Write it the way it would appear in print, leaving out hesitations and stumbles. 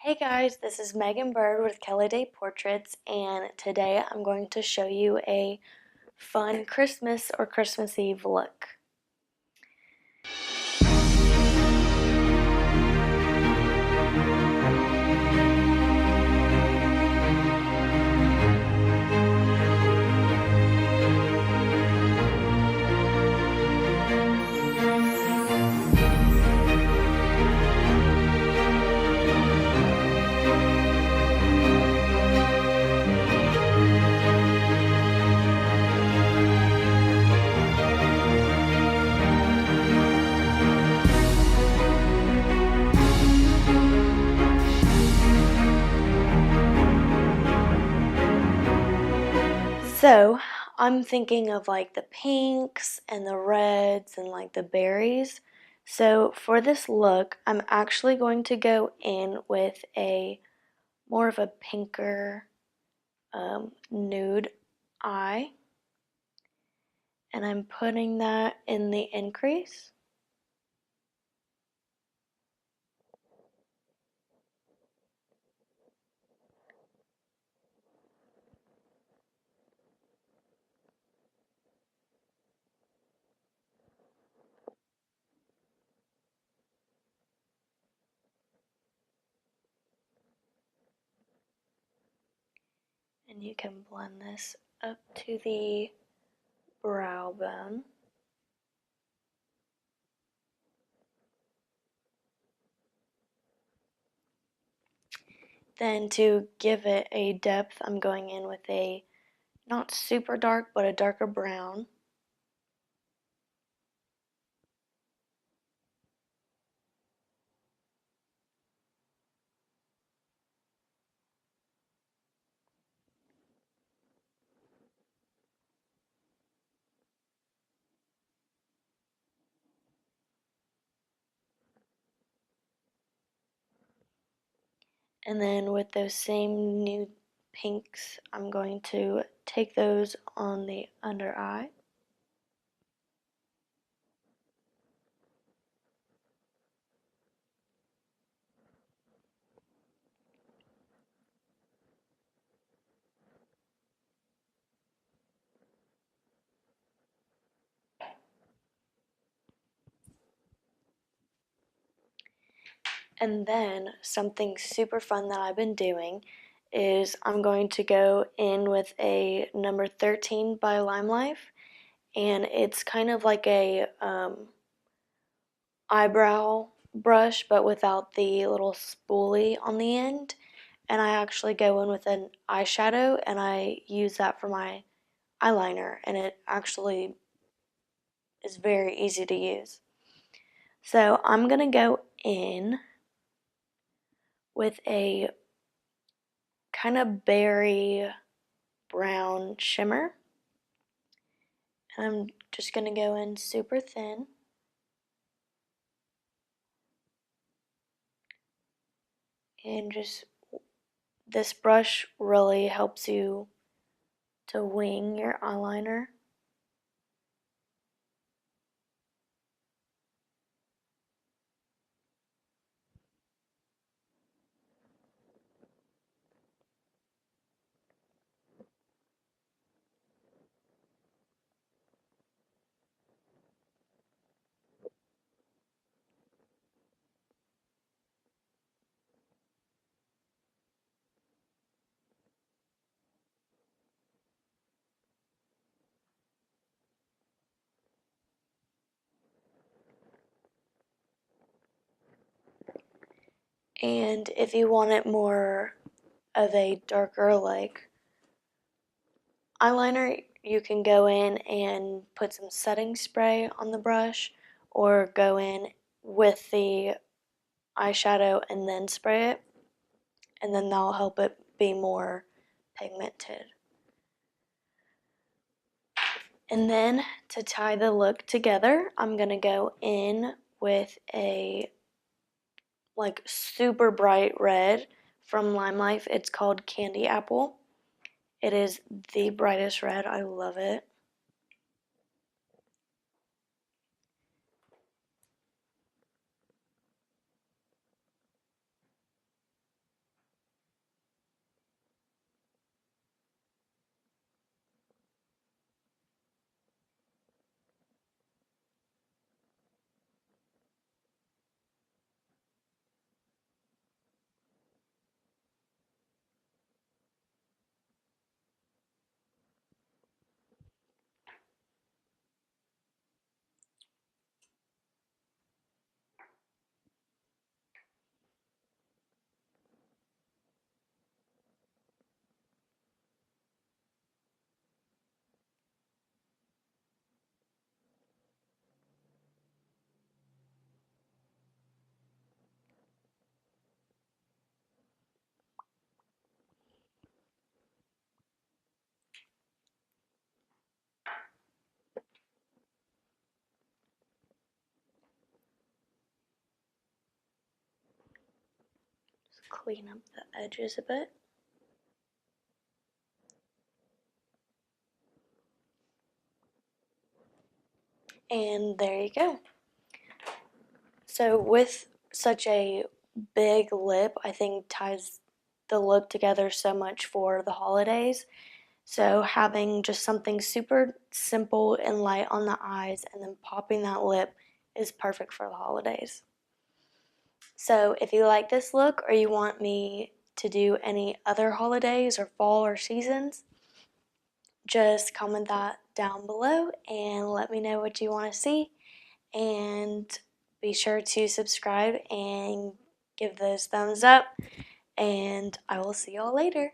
Hey guys, this is Megan Bird with Kelly Day Portraits, and today I'm going to show you a fun Christmas or Christmas Eve look. So I'm thinking of like the pinks and the reds and like the berries. So for this look, I'm actually going to go in with a more of a pinker nude eye, and I'm putting that in the increase. And you can blend this up to the brow bone. Then to give it a depth, I'm going in with a not super dark, but a darker brown. And then with those same nude pinks, I'm going to take those on the under eye. And then something super fun that I've been doing is I'm going to go in with a number 13 by Lime Life, and it's kind of like a eyebrow brush but without the little spoolie on the end. And I actually go in with an eyeshadow and I use that for my eyeliner, and it actually is very easy to use. So I'm going to go in with a kind of berry brown shimmer, and I'm just going to go in super thin. And just this brush really helps you to wing your eyeliner. And if you want it more of a darker like eyeliner, you can go in and put some setting spray on the brush, or go in with the eyeshadow and then spray it, and then that'll help it be more pigmented. And then to tie the look together, I'm gonna go in with a like super bright red from Lime Life. It's called Candy Apple. It is the brightest red. I love it. clean up the edges a bit. And there you go. So with such a big lip, I think ties the look together so much for the holidays. So having just something super simple and light on the eyes and then popping that lip is perfect for the holidays. So if you like this look or you want me to do any other holidays or fall or seasons, just comment that down below and let me know what you want to see. And be sure to subscribe and give those thumbs up. And I will see y'all later.